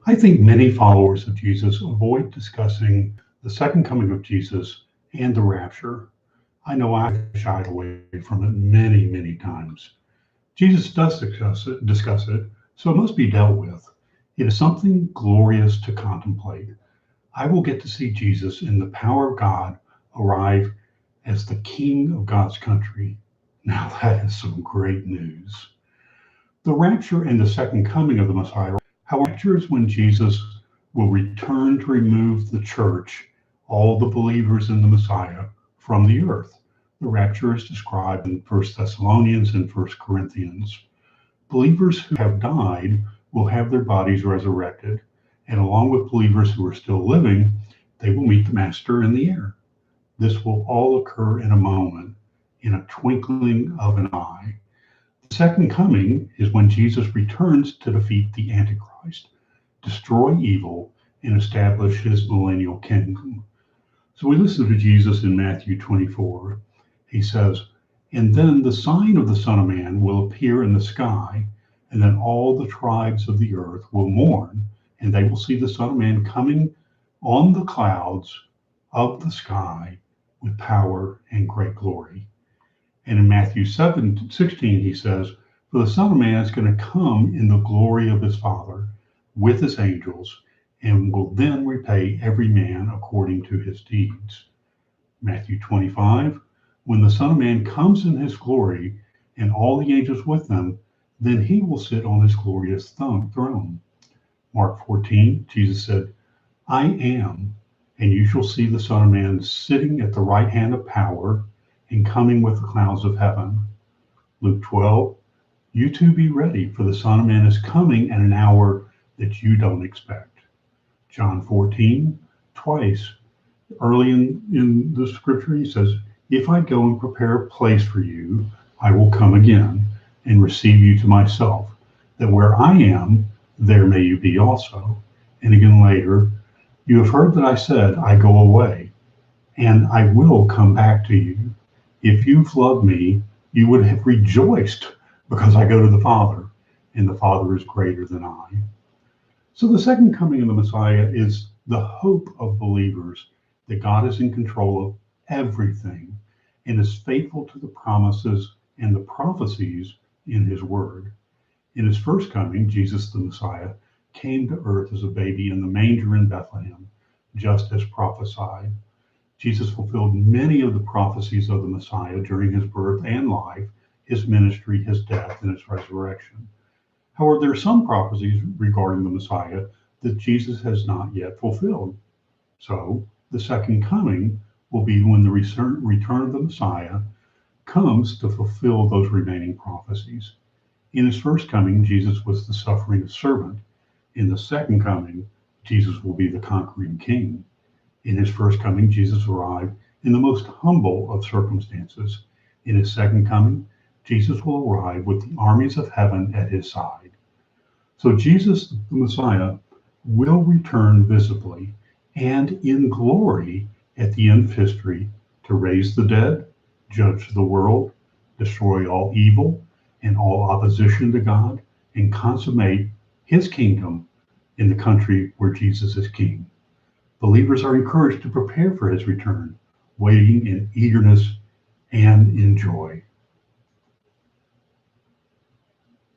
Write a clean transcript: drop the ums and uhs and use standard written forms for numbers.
I think many followers of Jesus avoid discussing the second coming of Jesus and the rapture. I know I've shied away from it many, many times. Jesus does discuss it, so it must be dealt with. It is something glorious to contemplate. I will get to see Jesus in the power of God arrive as the King of God's country. Now that is some great news. The rapture and the second coming of the Messiah. However, rapture is when Jesus will return to remove the church, all the believers in the Messiah, from the earth. The rapture is described in First Thessalonians and First Corinthians. Believers who have died will have their bodies resurrected, and along with believers who are still living, they will meet the Master in the air. This will all occur in a moment, in a twinkling of an eye. The second coming is when Jesus returns to defeat the Antichrist, destroy evil, and establish his millennial kingdom. So we listen to Jesus in Matthew 24. He says, "And then the sign of the Son of Man will appear in the sky, and then all the tribes of the earth will mourn, and they will see the Son of Man coming on the clouds of the sky with power and great glory." And in Matthew 7:16, he says, "For the Son of Man is going to come in the glory of his Father with his angels, and will then repay every man according to his deeds." Matthew 25, "When the Son of Man comes in his glory, and all the angels with him, then he will sit on his glorious throne." Mark 14, Jesus said, "I am, and you shall see the Son of Man sitting at the right hand of power and coming with the clouds of heaven." Luke 12, "You too be ready, for the Son of Man is coming at an hour that you don't expect." John 14, twice early in the scripture, he says, "If I go and prepare a place for you, I will come again and receive you to myself, that where I am, there may you be also." And again later, "You have heard that I said, I go away, and I will come back to you. If you've loved me, you would have rejoiced, because I go to the Father, and the Father is greater than I." So the second coming of the Messiah is the hope of believers that God is in control of everything and is faithful to the promises and the prophecies in his word. In his first coming, Jesus the Messiah came to earth as a baby in the manger in Bethlehem, just as prophesied. Jesus fulfilled many of the prophecies of the Messiah during his birth and life, his ministry, his death, and his resurrection. However, there are some prophecies regarding the Messiah that Jesus has not yet fulfilled. So the second coming will be when the return of the Messiah comes to fulfill those remaining prophecies. In his first coming, Jesus was the suffering servant. In the second coming, Jesus will be the conquering king. In his first coming, Jesus arrived in the most humble of circumstances. In his second coming, Jesus will arrive with the armies of heaven at his side. So Jesus, the Messiah, will return visibly and in glory at the end of history to raise the dead, judge the world, destroy all evil and all opposition to God, and consummate his kingdom in the country where Jesus is king. Believers are encouraged to prepare for his return, waiting in eagerness and in joy.